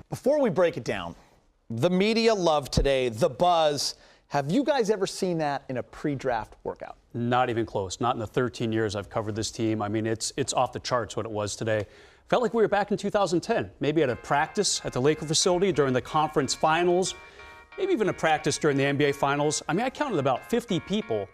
Before we break it down, the media love today, the buzz. Have you guys ever seen that in a pre-draft workout? Not even close. Not in the 13 years I've covered this team. I mean, it's off the charts what it was today. Felt like we were back in 2010, maybe at a practice at the Laker facility during the conference finals, maybe even a practice during the NBA finals. I mean, I counted about 50 people,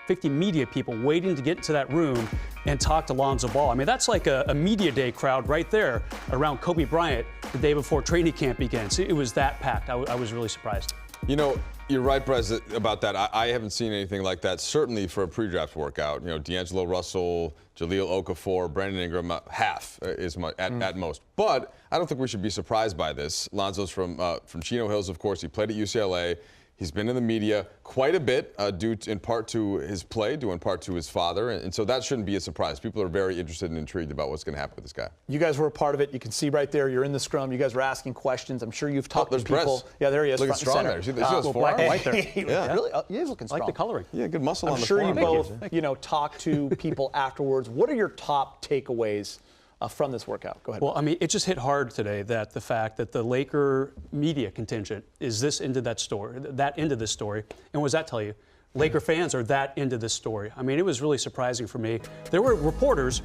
50 media people waiting to get into that room and talk to Lonzo Ball. I mean, that's like a media day crowd right there around Kobe Bryant the day before training camp begins. It was that packed. I was really surprised. You know, you're right, Brez, about that. I haven't seen anything like that, certainly for a pre-draft workout. You know, D'Angelo Russell, Jahlil Okafor, Brandon Ingram, half is at most. But I don't think we should be surprised by this. Lonzo's from Chino Hills, of course. He played at UCLA. He's been in the media quite a bit, due in part to his play, due in part to his father. And so that shouldn't be a surprise. People are very interested and intrigued about what's going to happen with this guy. You guys were a part of it. You can see right there, you're in the scrum. You guys were asking questions. I'm sure you've talked to people. Brez. Yeah, there he is. Looking strong there. See those forearms? White there. Yeah. Really? He is looking strong. I like the coloring. Yeah, good muscle on the forearm. I'm sure you forearm. both, talk to people afterwards. What are your top takeaways from this workout? Go ahead. Well, I mean, it just hit hard today that the fact that the Laker media contingent is this into that story, that into this story. And what does that tell you? Laker fans are that into this story. I mean, it was really surprising for me. There were reporters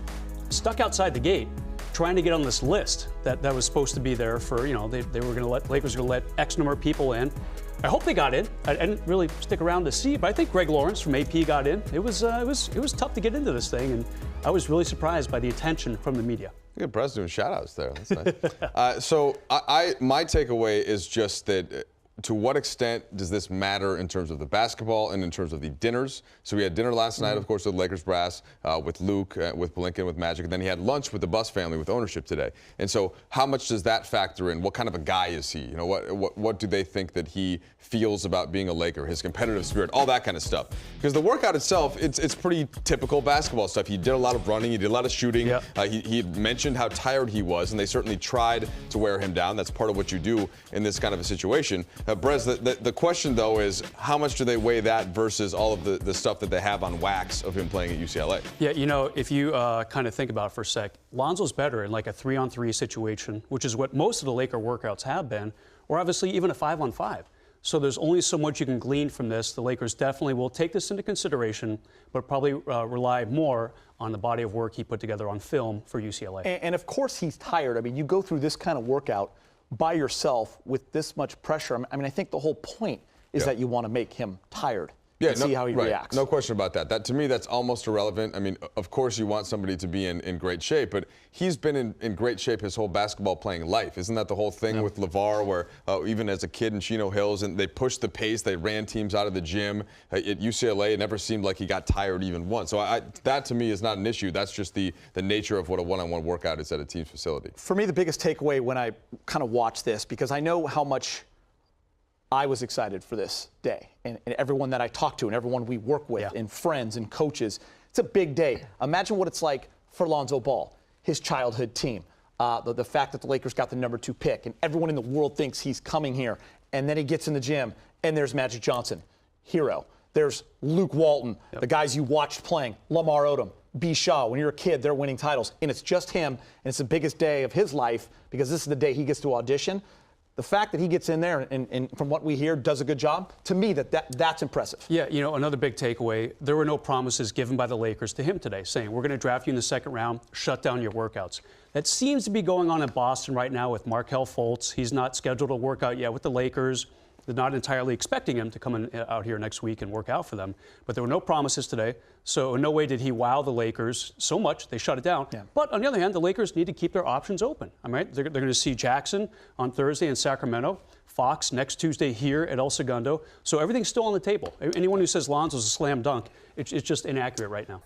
stuck outside the gate trying to get on this list that was supposed to be there for, they were going to let, Lakers were going to let X number of people in. I hope they got in. I didn't really stick around to see, but I think Greg Lawrence from AP got in. It was tough to get into this thing, and I was really surprised by the attention from the media. Good, Brez doing shout-outs there. That's nice. So my takeaway is just that to what extent does this matter in terms of the basketball and in terms of the dinners? So we had dinner last night, of course, with the Lakers brass, with Luke, with Blinken, with Magic, and then he had lunch with the Buss family with ownership today. And so how much does that factor in? What kind of a guy is he? You know, what do they think that he feels about being a Laker, his competitive spirit, all that kind of stuff? Because the workout itself, it's pretty typical basketball stuff. He did a lot of running, he did a lot of shooting. Yep. He mentioned how tired he was, and they certainly tried to wear him down. That's part of what you do in this kind of a situation. Brez, the question, though, is how much do they weigh that versus all of the stuff that they have on wax of him playing at UCLA? Yeah, if you kind of think about it for a sec, Lonzo's better in like a 3-on-3 situation, which is what most of the Laker workouts have been, or obviously even a 5-on-5. So there's only so much you can glean from this. The Lakers definitely will take this into consideration, but probably rely more on the body of work he put together on film for UCLA. And of course he's tired. I mean, you go through this kind of workout by yourself with this much pressure. I mean, I think the whole point is that you want to make him tired. And see how he reacts. No question about that. To me, that's almost irrelevant. I mean, of course you want somebody to be in great shape, but he's been in great shape his whole basketball playing life. Isn't that the whole thing with LeVar, where even as a kid in Chino Hills, and they pushed the pace, they ran teams out of the gym. At UCLA, it never seemed like he got tired even once. So that to me is not an issue. That's just the nature of what a one-on-one workout is at a team's facility. For me, the biggest takeaway when I kind of watched this, because I know how much I was excited for this day, and everyone that I talk to and everyone we work with and friends and coaches. It's a big day. Imagine what it's like for Lonzo Ball, his childhood team, the fact that the Lakers got the number 2 pick, and everyone in the world thinks he's coming here, and then he gets in the gym, and there's Magic Johnson, hero. There's Luke Walton, the guys you watched playing, Lamar Odom, B. Shaw. When you're a kid, they're winning titles, and it's just him, and it's the biggest day of his life because this is the day he gets to audition. The fact that he gets in there and from what we hear, does a good job, to me, that's impressive. Yeah, another big takeaway, there were no promises given by the Lakers to him today saying, we're going to draft you in the second round, shut down your workouts. That seems to be going on in Boston right now with Markelle Fultz. He's not scheduled to work out yet with the Lakers. They're not entirely expecting him to come out here next week and work out for them. But there were no promises today. So in no way did he wow the Lakers so much, they shut it down. Yeah. But on the other hand, the Lakers need to keep their options open. All right? They're going to see Jackson on Thursday in Sacramento, Fox next Tuesday here at El Segundo. So everything's still on the table. Anyone who says Lonzo's a slam dunk, it's just inaccurate right now.